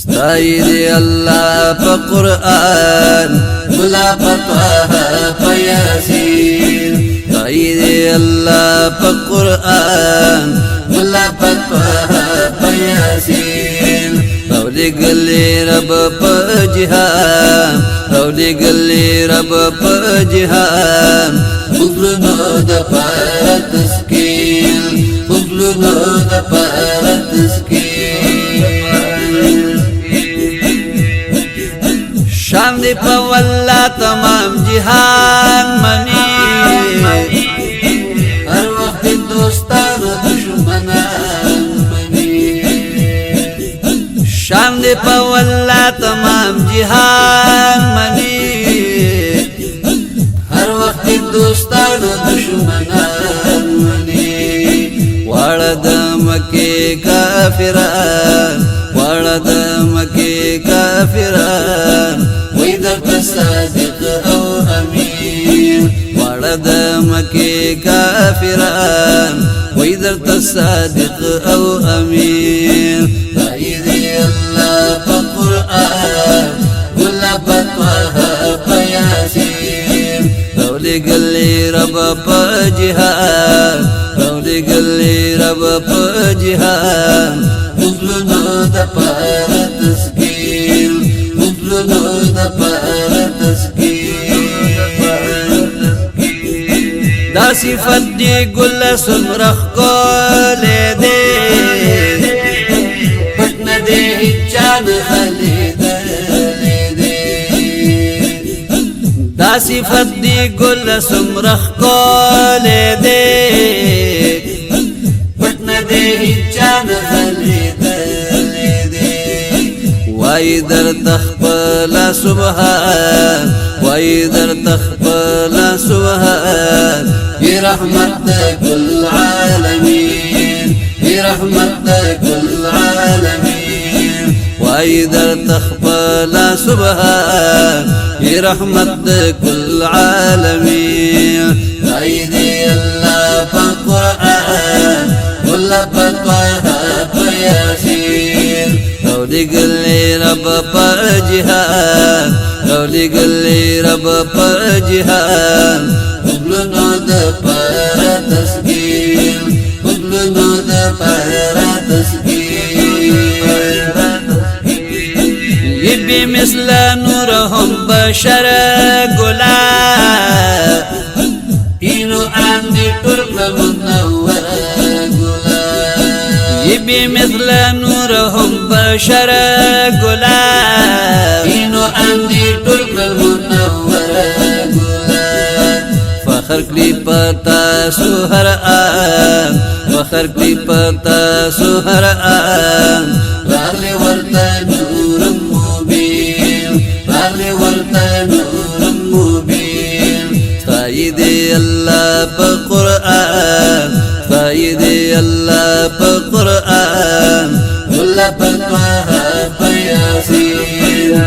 ستای دی اللہ پا قرآن گلا پا طه پا یاسین ستای دی اللہ پا قرآن گلا پا طه پا یاسین رولی گلی رب پا جہان رولی گلی رب پا جہان خضلنو دا پارا تسکیل خضلنو دا پارا تسکیل شان دی پا واللہ تمام جہان منی ہر وقت دوستان و دشمنان منی شان دی پا واللہ تمام جہان منی ہر وقت دوستان و دشمنان منی وارد مکی کافران وارد مکی کافران ویدر صادق او امین وارد مکی کافران ویدر صادق او امین تایدی اللہ پا قرآن گلا پا طه پا یاسین رولی گلی رب پا جہان رولی گلی رب پا جہان خضلنو دا پارا تسکیل خضلنو دا پارا تسکیل دا صفت دی گل سمرخ کولے دے پٹن دے چان خلی دے دا صفت دی گل سمرخ کولے دے پٹن دے چان خلی وایدر تخپلا سبحان وایدر تخپلا سبحان یہ رحمت کل عالمین یہ رحمت کل عالمین وایدر تخپلا سبحان یہ رحمت کل عالمین تایدی اللہ پا قرآن گلا پا طه پا یاسین رولی گلی رب پا جہان رولی گلی رب پا جہان خضلنو دا پارا تسکیل خضلنو دا پارا تسکیل یہ بی مثل نورهم بشر گلا اینو آندی ٹرک منور گلا یہ بی مثل نورهم بشر گلا اینو اندی ٹرک منور گلا فخر کلی پتا سوہر آن فخر کلی پتا سوہر آن رالی ورطا نورم مبین رالی ورطا نورم مبین ستایدی اللہ پا قرآن ستایدی اللہ پا قرآن گلا پا طه پا یاسین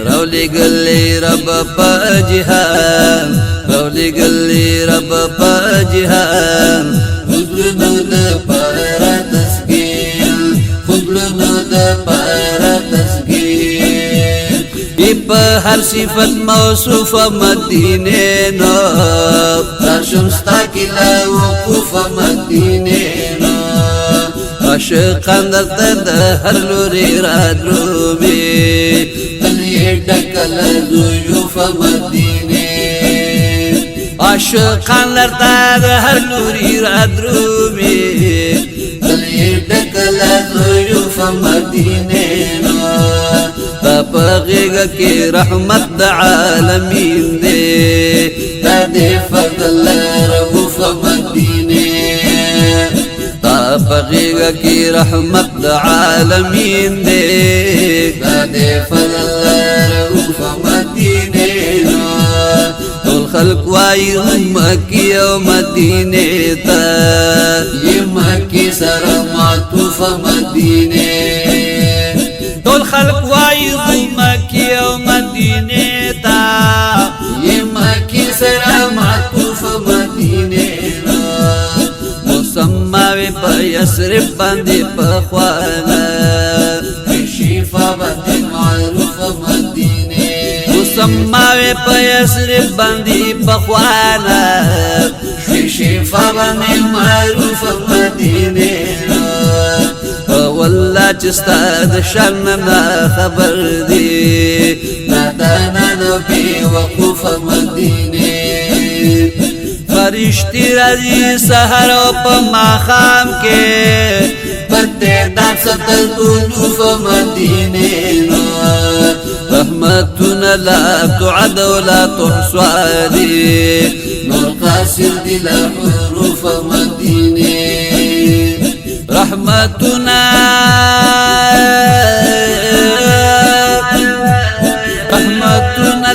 رولی گلی رب پا جہان رولی گلی رب پا جہان خضلنو دا پارا تسکیل خضلنو دا پارا تسکیل یہ پا ہر صفت موصوف مدینے نو ترشمستا کلا وقوف مدینے نو عاشقان درته د هر لوري رادرومي تلې ډکل زویوف مدینه عاشقان درته د هر لوري رادرومي تلې ډکل زویوف مدینه پغیگا کی رحمت د عالمین دے تا دے فضل رغوف مدینه پغیگا کی رحمت دا عالمین دے دے فضل رؤوف مدینے طول خلق وائی مکی و مدینے تا یہ مکی سر معطوف مدینے طول خلق وائی مکی و مدینے تا یہ مکی سر معطوف مدینے مسمى پا یسرب باندی پا خوانا سماوي په يسرب باندې پخوانا شوي شفا باندې معروف مدینه والله چې ستا د شان نه خبر دی نادانا نبی وقوف مدینه فرشتي راځي سحر او په ماښام کې پرته دار ستل الوف مدینه رحمتنا لا تعد ولا تحصى دي نور قاسر دي لحروف مدينة رحمتنا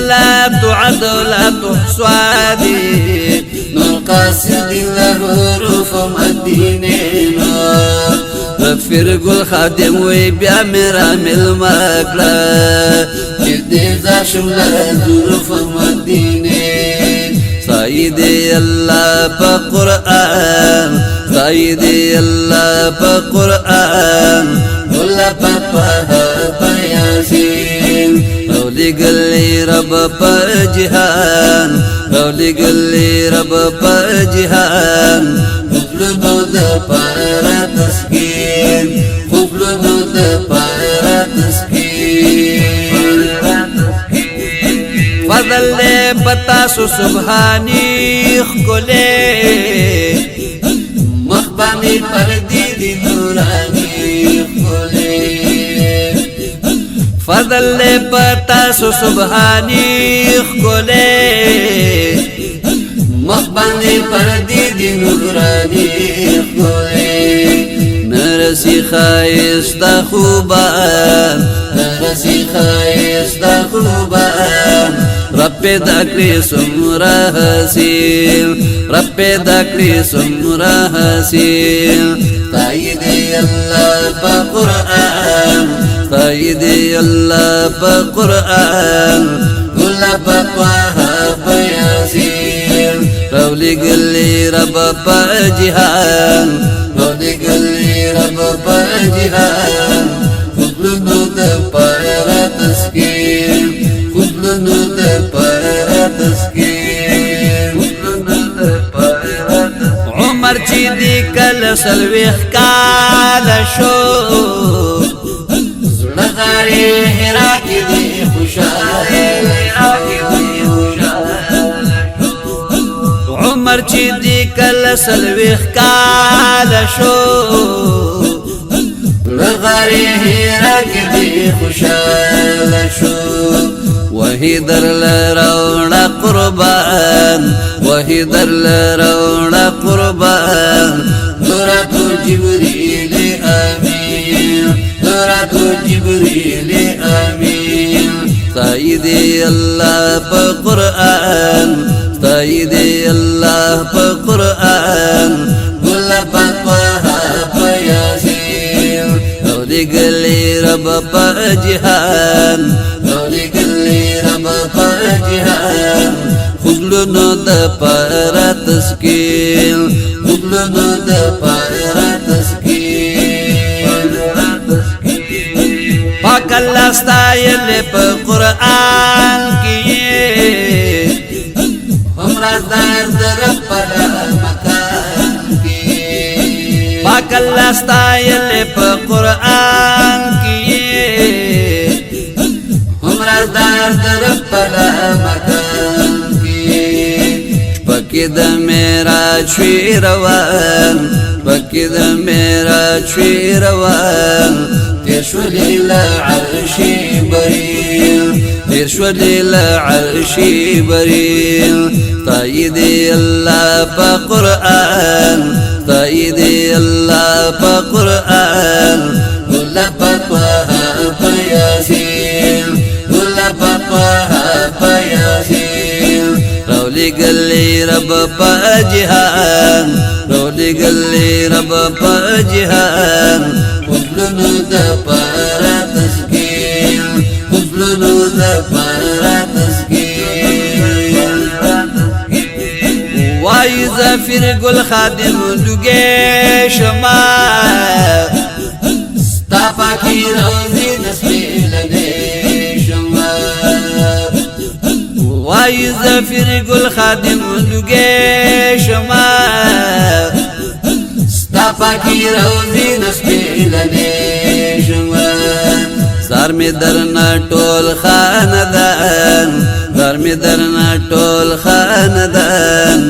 لا تعد ولا تحصى دي نور قاسر دي لحروف مدينة فرق الخادم ويبيع مرامل مكلا جديزا شملا ظروف مدينة سيدي الله بقرآن سيدي الله بقرآن ولا بطوها بياسين رولي قلي رب بجهان رولي قلي رب بجهان قبلنو دا پارا تسکین قبلنو دا پارا تسکین فضل لے پتاسو سبحانی خکلے مخبانی پردی دی نورانی خکلے فضل لے پتاسو سبحانی خکلے مخبانی پردی دی نورانی خوری نرسی خایستا خوبان نرسی خایستا خوبان رب دکری سمرا حسین رب دکری سمرا حسین تایدی اللہ پا قرآن تایدی اللہ پا قرآن گلا پا قواها پا یاسین رولي قلي رب بجهان رولي قلي رب بجهان خذلنو دبارة تسكين خذلنو دبارة تسكين عمر جدي كل سلويخ كال شو زلغاري هراكي دي خشاي عمر چې دی کله سلويخ کال شو لغاري هيرا کې دی خوشال شو وهي در لرونا قربان وهي در لرونا قربان دراتو جبريل امين دراتو جبريل امين سيدي الله بقرآن سيدي الله بقرآن كل بطوها بياسين رولي قلي رب بجهان رولي قلي رب بجهان خذلنو دبارة تسكين خذلنو دبارة تسكين پاک اللہ ستایل بقرآن کیے رازدار در پلا مکان کی پاک اللہ ستایل پا قرآن کی ہم رازدار در پلا مکان کی پکی دا میرا چوی روان پکی دا میرا چوی روان تیشولی لعرشی برین تیشولی لعرشی برین تایدی اللہ پا قرآن تایدی اللہ پا قرآن گلا پا طوها پا یاسین گلا پا طوها پا یاسین رولی گلی رب پا جہان رولی گلی رب پا جہان خذلنو دا پارا تسکین خذلنو دا پارا تسکین وائی زفر گل خادم لگے شما ستا پاکی روزی نسلی لگے شما زفیر گل خادم لگے شما ستا پاکی روزی نسپیلنے شما سار می درنا ټول خاندان سار می درنا ټول خاندان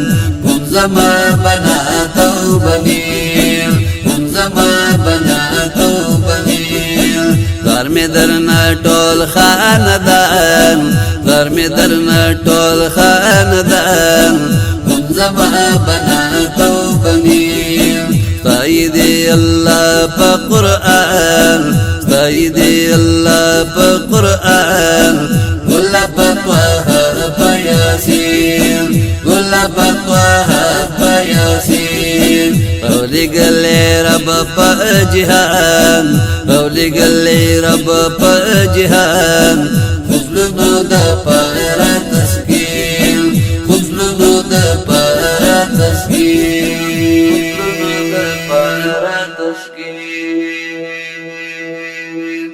کوم زما بناتو بمیر کوم زما بناتو بمیر سار می درنا ټول خاندان سار می درنا ټول خاندان کوم زما بناتو بمیر سید الله په قرآن سید الله په قرآن ګل په طه په یاسین ګل په طه په یاسین اولی ګلې رب په جهان اولی ګلې رب په جهان خپلونو د پاره تسکین خپلونو د پاره تسکین خپلونو د پاره تسکین